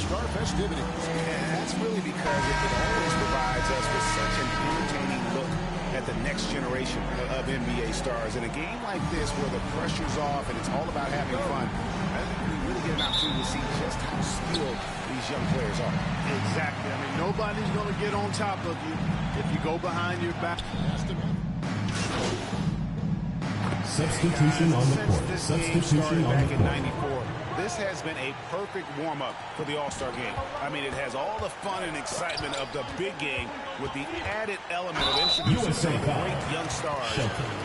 All-Star festivities. And that's really because it always provides us with such an entertaining look at the next generation of NBA stars. In a game like this where the pressure's off and it's all about having fun, I think we really get an opportunity to see just how skilled these young players are. Exactly. I mean, nobody's going to get on top of you if you go behind your back. Substitution on the court. Substitution on the court. This has been a perfect warm-up for the All-Star game. I mean, it has all the fun and excitement of the big game with the added element of introducing some of the great young stars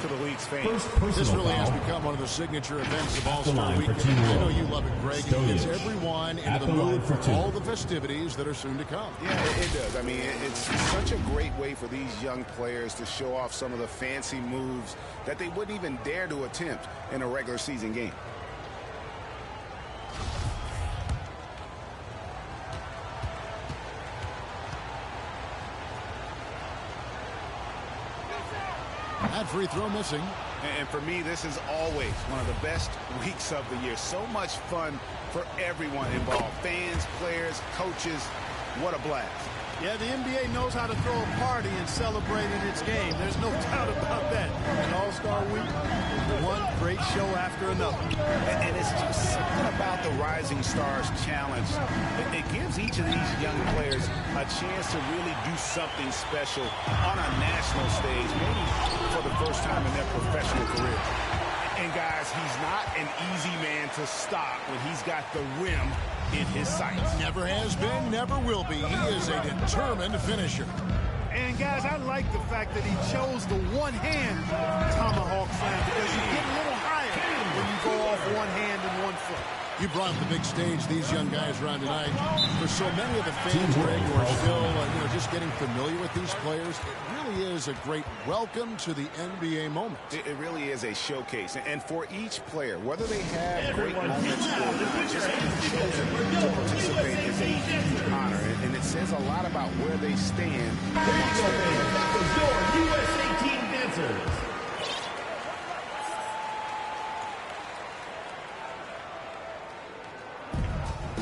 to the league's fame. This really has become one of the signature events of All-Star Weekend. I know you love it, Greg. It gets everyone into the mood for all the festivities that are soon to come. Yeah, it does. I mean, it's such a great way for these young players to show off some of the fancy moves that they wouldn't even dare to attempt in a regular season game. That free throw missing. And for me, this is always one of the best weeks of the year. So much fun for everyone involved. Fans, players, coaches. What a blast. Yeah, the NBA knows how to throw a party and celebrate in its game. There's no doubt about that. An All-Star Week is one great show after another. And it's just something about the Rising Stars Challenge. It gives each of these young players a chance to really do something special on a national stage, maybe for the first time in their professional career. And guys, he's not an easy man to stop when he's got the rim in his sights. Never has been, never will be. He is a determined finisher. And guys, I like the fact that he chose the one-hand tomahawk slam because you get a little higher when you go off one hand and one foot. You brought up the big stage these young guys are on tonight. For so many of the fans, Greg, who are still just getting familiar with these players, it really is a great welcome to the NBA moment. It really is a showcase. And for each player, whether they have great moments or just chosen to participate is a huge honor. And it says a lot about where they stand amongst their peers. Your USA team dancers.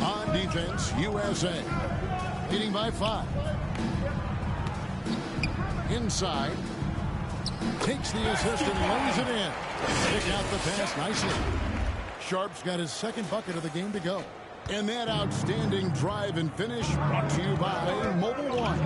On defense, USA. Leading by 5. Inside. Takes the assist and lays it in. Pick out the pass nicely. Sharp's got his second bucket of the game to go. And that outstanding drive and finish brought to you by Mobile One.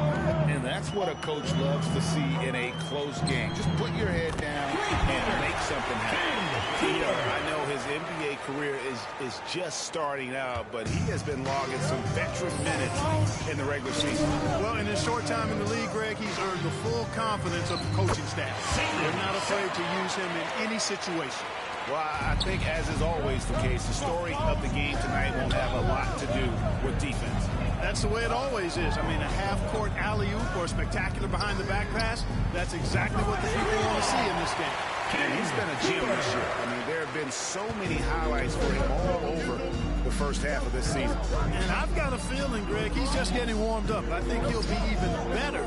And that's what a coach loves to see in a close game. Just put your head down and make something happen. I know his NBA career is just starting out, but he has been logging some veteran minutes in the regular season. Well, in his short time in the league, Greg, he's earned the full confidence of the coaching staff. They're not afraid to use him in any situation. Well, I think, as is always the case, the story of the game tonight won't have a lot to do with defense. That's the way it always is. I mean, a half-court alley-oop or a spectacular behind-the-back pass, that's exactly what the people want to see in this game. And he's been a gem this year. I mean, there have been so many highlights for him all over the first half of this season. And I've got a feeling, Greg, he's just getting warmed up. I think he'll be even better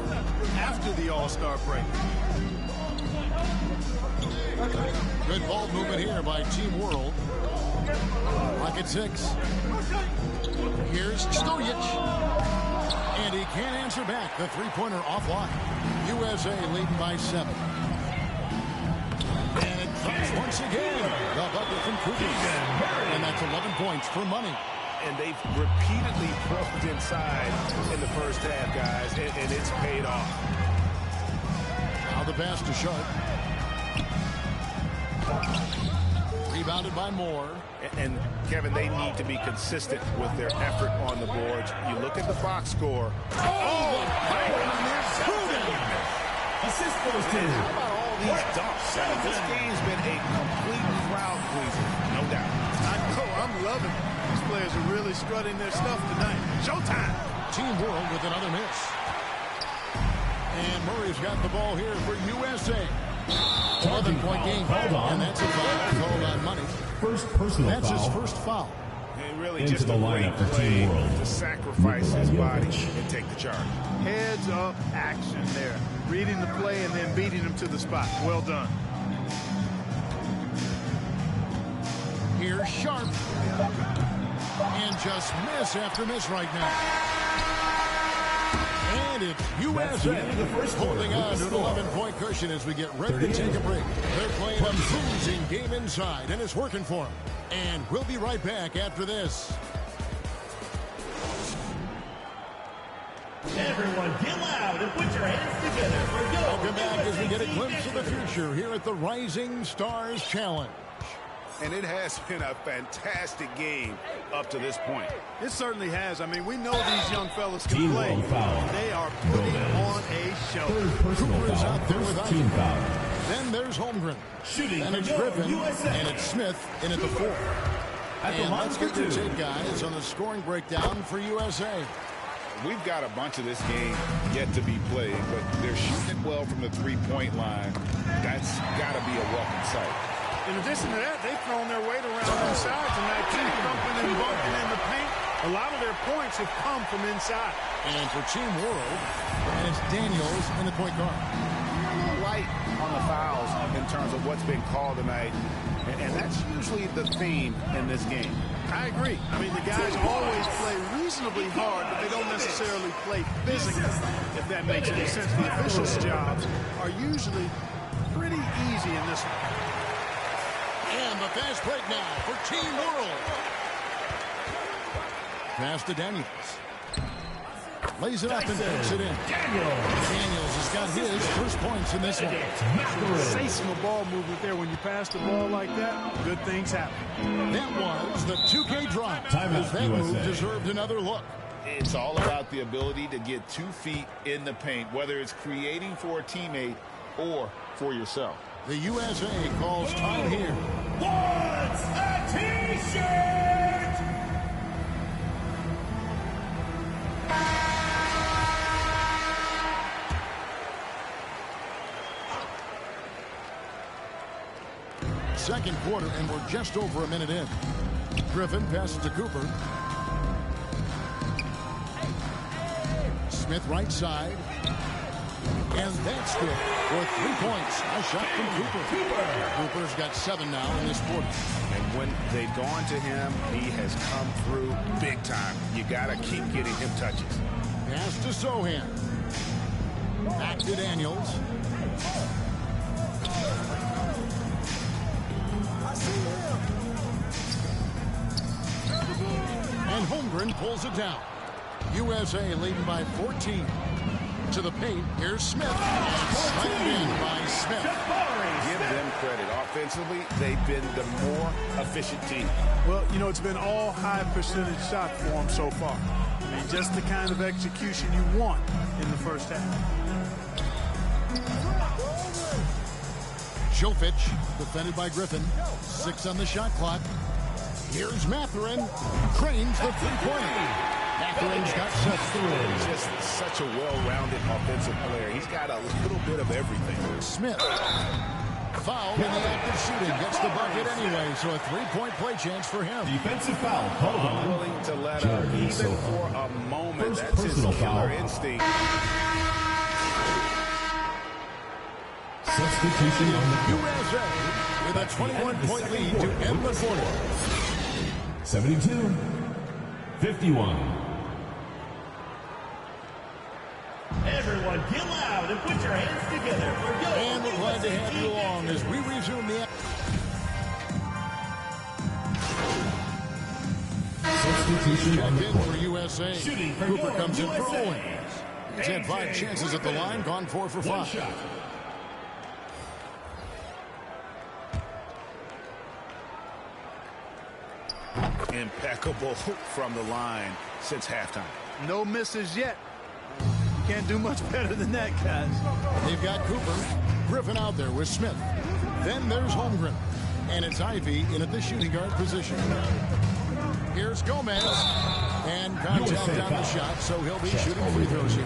after the All-Star break. Good ball movement here by Team World. Rocket 6. Here's Stojic. And he can't answer back. The three-pointer offline. USA leading by 7. And it comes once again. The bucket from Kukoc. And that's 11 points for money. And they've repeatedly broke inside in the first half, guys, and it's paid off. Now the pass to Sharp. Rebounded by Moore. And Kevin, they need to be consistent with their effort on the boards. You look at the box score. Assist goes to. How about all these dunks? I mean, this game's been a complete crowd pleaser, no doubt. I know, I'm loving it. These players are really strutting their stuff tonight. Showtime. Team World with another miss. And Murray's got the ball here for USA. 11-point game. And that's a foul called on money. First personal That's foul. his first foul. And really Into just the a lineup great for play Team World. to sacrifice his body and take the charge. Heads up action there. Reading the play and then beating him to the spot. Well done. Here's Sharp. And just miss after miss right now. And it's USA holding on to an 11-point cushion as we get ready to take a break. They're playing a bruising game inside, and it's working for them. And we'll be right back after this. Everyone get loud and put your hands together for your Welcome back as we get a glimpse of the future here at the Rising Stars Challenge. And it has been a fantastic game up to this point. It certainly has. I mean, we know these young fellas can play. They are putting on a show. Cooper's out there with team foul. Then there's Holmgren. Shooting And it's Griffin. And it's Smith in at the fourth. And let's get your take, guys, on the scoring breakdown for USA. We've got a bunch of this game yet to be played, but they're shooting it well from the three-point line. That's got to be a welcome sight. In addition to that, they've thrown their weight around inside tonight, too, thumping and bumping in the paint. A lot of their points have come from inside. And for Team World, and it's Daniels in the point guard. A little light on the fouls in terms of what's been called tonight, and that's usually the theme in this game. I agree. I mean, the guys always play reasonably hard, but they don't necessarily play physically, if that makes any sense. The officials' jobs are usually pretty easy in this one. And the fast break now for Team World. Pass to Daniels. Lays it up and puts it in. Daniels has got his first points in this one. Sensational ball movement there. When you pass the ball like that, good things happen. That was the 2K drop. Timeout, That move USA. deserved another look. It's all about the ability to get 2 feet in the paint, whether it's creating for a teammate or for yourself. The USA calls time here. What's a T-shirt? Second quarter, and we're just over a minute in. Griffin passes to Cooper. Smith right side. And that's good for 3 points. A shot from Cooper. Cooper's got 7 now in this quarter. And when they've gone to him, he has come through big time. You got to keep getting him touches. Pass to Sohan. Back to Daniels. And Holmgren pulls it down. USA leading by 14. To the paint, here's Smith. And slammed in by Smith. Give them credit. Offensively, they've been the more efficient team. Well, you know, it's been all high percentage shot for them so far. I mean, just the kind of execution you want in the first half. Jovic, defended by Griffin. 6 on the shot clock. Here's Mathurin. Cranes the three-pointer. Mathurin's got 7. He's just such a well-rounded offensive player. He's got a little bit of everything. Smith. Foul in the act of shooting. Gets the bucket anyway, so a 3-point play chance for him. Defensive foul called on. Willing to let up even for a moment. First That's his personal killer foul. instinct. Substitution on the court. USA with a 21-point lead to end the quarter. 72-51. Everyone get loud and put your hands together for your And we're glad to have you along as we resume the... Substitution on Checked the in for court. USA. Shooting for Cooper your comes in for USA. Owens. He's had 5 chances at the line, gone 4 for 5. One shot. Impeccable from the line since halftime. No misses yet. You can't do much better than that, guys. They've got Cooper. Griffin out there with Smith. Then there's Holmgren. And it's Ivy in at the shooting guard position. Here's Gomez. And contact on the shot, so he'll be shooting free throws here.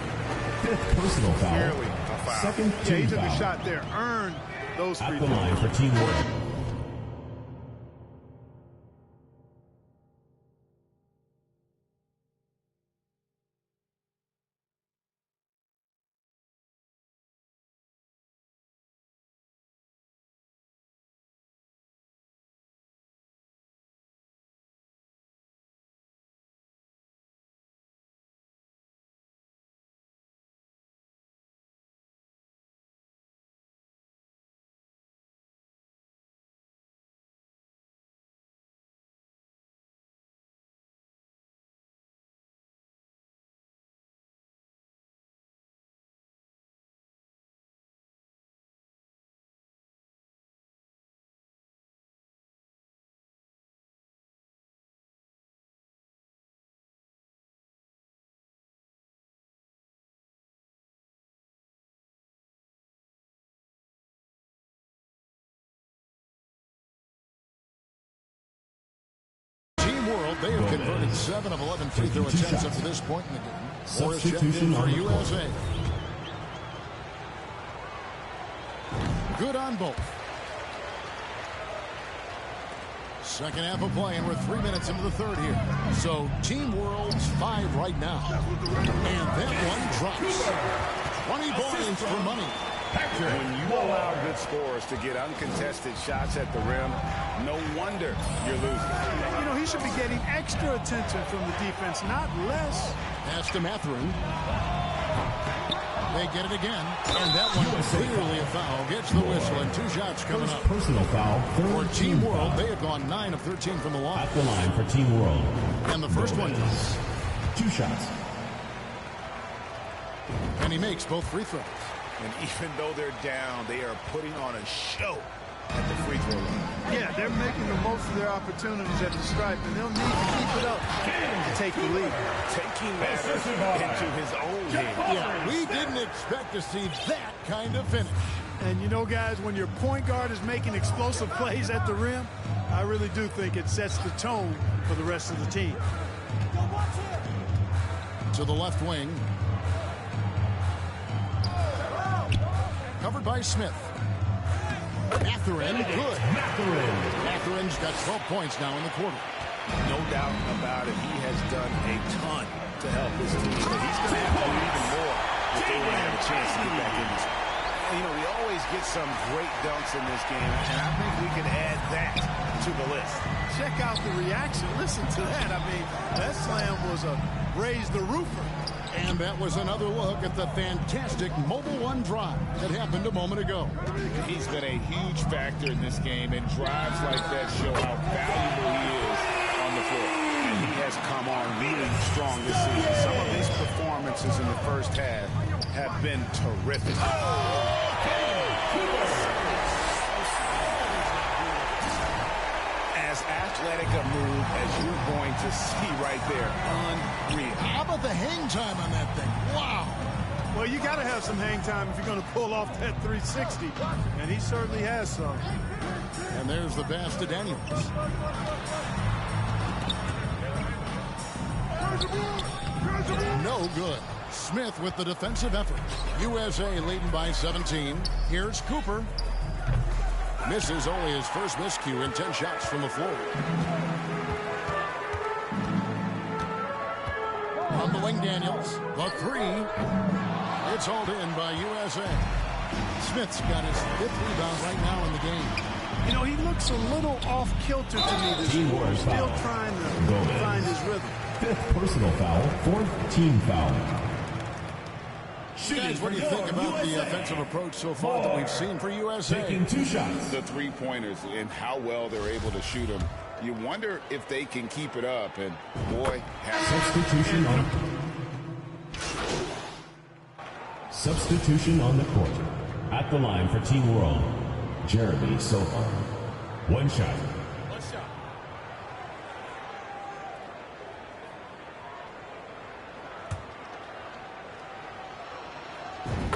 5th personal foul. Clearly a foul. Second Yeah, he team took a foul. shot there. Earned those free At the throws. line for Team World. World, they have converted 7 of 11 free throw attempts up to this point in the game. Morris checked Substitution in for on the USA. Good on both. Second half of play, and we're 3 minutes into the third here. So Team World's 5 right now. And that one drops. 20 points for money. When you allow good scorers to get uncontested shots at the rim, no wonder you're losing. You know, he should be getting extra attention from the defense, not less. Pass to Mathurin. They get it again. And that one was clearly a foul. Gets the whistle, and 2 shots coming up. Personal foul. For Team World, they have gone 9 of 13 from the line. At the line for Team World. And the first one is 2 shots. and he makes both free throws. And even though they're down, they are putting on a show at the free throw line. Yeah, they're making the most of their opportunities at the stripe, and they'll need to keep it up to take the lead. Taking matters into his own hand. Yeah, we didn't expect to see that kind of finish. And you know, guys, when your point guard is making explosive plays at the rim, I really do think it sets the tone for the rest of the team. To the left wing. Covered by Smith. Mathurin, good. Mathurin's got 12 points now in the quarter. No doubt about it. He has done a ton to help his team. But he's going to have to do even more if they want to have a chance to get back in this. You know, we always get some great dunks in this game, and I think we can add that to the list. Check out the reaction. Listen to that. I mean, that slam was a raise the roofer. And that was another look at the fantastic Mobile One drive that happened a moment ago. He's been a huge factor in this game, and drives like that show how valuable he is on the floor. And he has come on really strong this season. Some of his performances in the first half have been terrific. As athletic a move as you're going to see right there. Unreal. How about the hang time on that thing? Wow. Well, you got to have some hang time if you're going to pull off that 360, and he certainly has some. And there's the pass to Daniels. No good. Smith with the defensive effort. USA leading by 17. Here's Cooper. Misses only his first miscue in 10 shots from the floor. On the wing, Daniels. The 3. It's hauled in by USA. Smith's got his 5th rebound right now in the game. You know, he looks a little off kilter to me this year. Still trying to find his rhythm. 5th personal foul. 4th team foul. Guys, what do you think about the offensive approach so far that we've seen for USA? Taking 2 shots. The three-pointers and how well they're able to shoot them. You wonder if they can keep it up, and boy, Substitution on the court. At the line for Team World, Jeremy Sofa. 1 shot.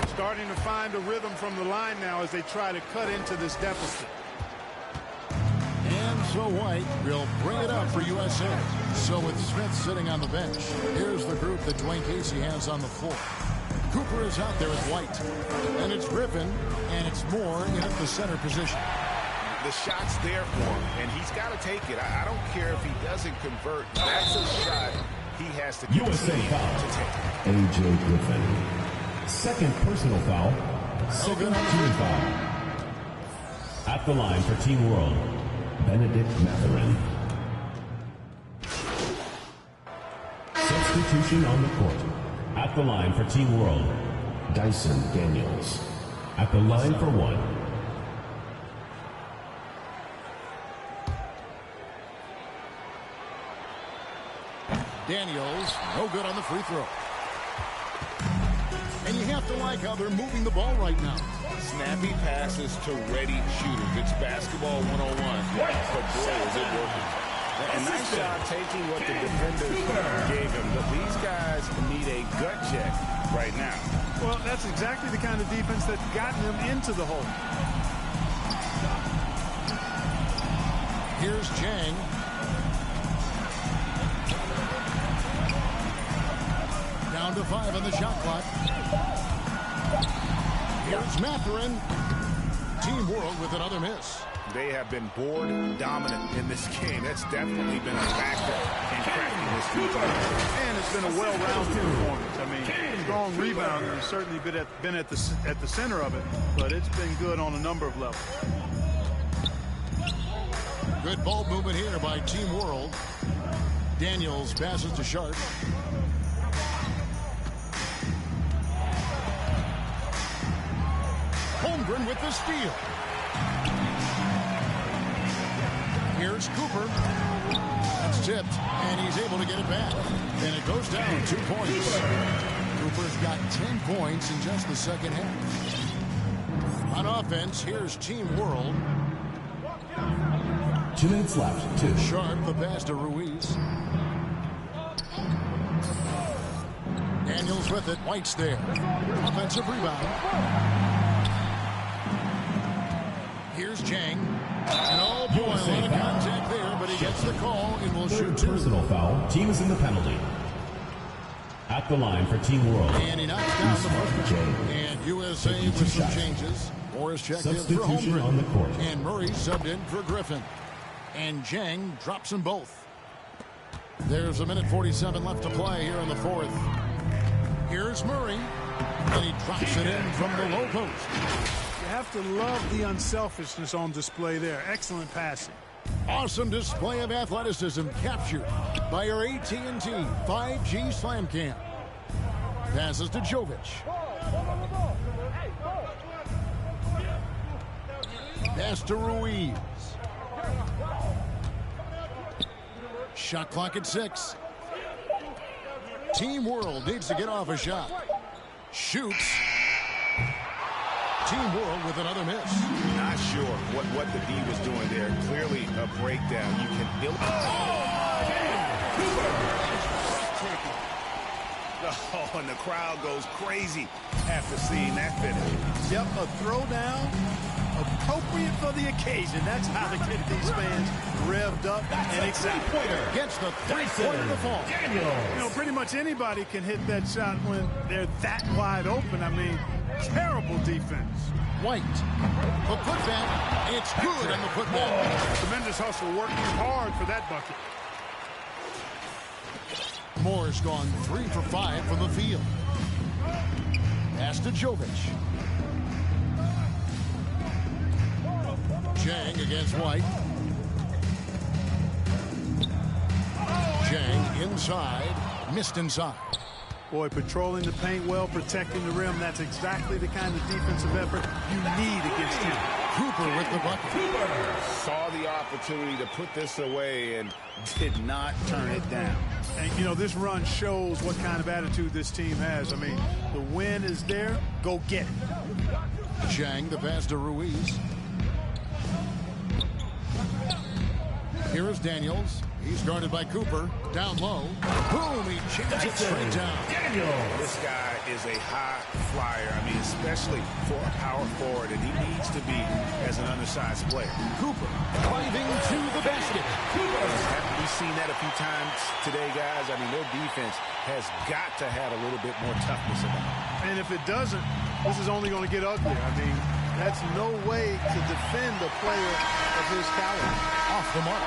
Starting to find a rhythm from the line now as they try to cut into this deficit. And so White will bring it up for USA. So with Smith sitting on the bench, here's the group that Dwayne Casey has on the floor. Cooper is out there with White. And it's Griffin, and it's Moore in at the center position. the shot's there for him, and he's got to take it. I don't care if he doesn't convert. That's a shot he has to continue to take. A.J. Griffin. 2nd personal foul. 2nd team foul. At the line for Team World, Benedict Mathurin. Substitution on the court. At the line for Team World, Dyson Daniels. At the line for 1. Daniels, no good on the free throw. And you have to like how they're moving the ball right now. Snappy passes to ready shooters. It's basketball 101. But boy, is it working. A nice job taking what the defenders gave him. But these guys need a gut check right now. Well, that's exactly the kind of defense that's gotten them into the hole. Here's Chang. to 5 on the shot clock. Here's Mathurin. Team World with another miss. They have been board dominant in this game. That's definitely been a factor in cracking this team. And it's been a well-rounded performance. I mean, strong rebounding has certainly been at the center of it, but it's been good on a number of levels. Good ball movement here by Team World. Daniels passes to Sharp. Holmgren with the steal. Here's Cooper. That's tipped, and he's able to get it back. And it goes down 2 points. Cooper's got 10 points in just the second half. On offense, here's Team World. 2 minutes left. 2. Sharp, the pass to Ruiz. Daniels with it. White's there. Offensive rebound. Here's Jang. And oh boy, a lot of contact there, but he gets the call and will shoot 2. Personal foul. Team is in the penalty. At the line for Team World. And he knocks down the first. And USA with some changes. Morris checked in for Holmgren. On the court. And Murray subbed in for Griffin. And Jang drops them both. There's 1:47 left to play here in the fourth. Here's Murray. And he drops it in from the low post. You have to love the unselfishness on display there. Excellent passing. Awesome display of athleticism captured by our AT&T 5G Slam Cam. Passes to Jovic. Pass to Ruiz. Shot clock at 6. Team World needs to get off a shot. Shoots. Team World with another miss. Not sure what the D was doing there. Clearly a breakdown. You can feel it. Oh, and the crowd goes crazy after seeing that finish. Yep, a throwdown appropriate for the occasion. That's how to get these fans revved up and excited. Gets the three-pointer to fall. You know, pretty much anybody can hit that shot when they're that wide open. I mean, terrible defense. White. The putback. It's good on the putback. Tremendous hustle, working hard for that bucket. Moore's gone 3 for 5 from the field. Pass to Jovic. Jang against White. Jang inside. Missed inside. Boy, patrolling the paint well, protecting the rim. That's exactly the kind of defensive effort you need against him. Cooper with the bucket. Saw the opportunity to put this away and did not turn it down. And, you know, this run shows what kind of attitude this team has. I mean, the win is there. Go get it. Jang, the pass to Ruiz. Here is Daniels. He's guarded by Cooper. Down low. Boom! He jams it straight down. This guy is a high flyer. I mean, especially for a power forward, and he needs to be as an undersized player. Cooper driving to the basket. Haven't we seen that a few times today, guys? I mean, their defense has got to have a little bit more toughness about it. And if it doesn't, this is only going to get uglier. I mean, that's no way to defend a player of his caliber. Off the mark.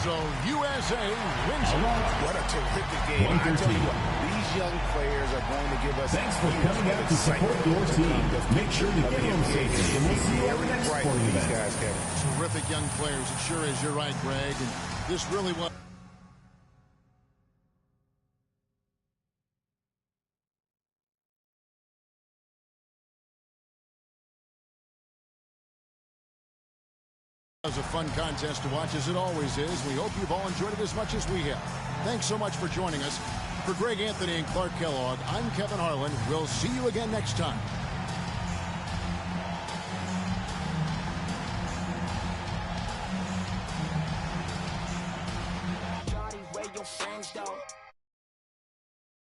So USA wins it. What a terrific game. I tell you what, these young players are going to give us... Thanks for coming out to support your team. Make sure to get them safe, and we'll see you at the next sporting event. Terrific young players. It sure is. You're right, Greg. And this really was... It was a fun contest to watch, as it always is. We hope you've all enjoyed it as much as we have. Thanks so much for joining us. For Greg Anthony and Clark Kellogg, I'm Kevin Harlan. We'll see you again next time. Shawty, where your friends go?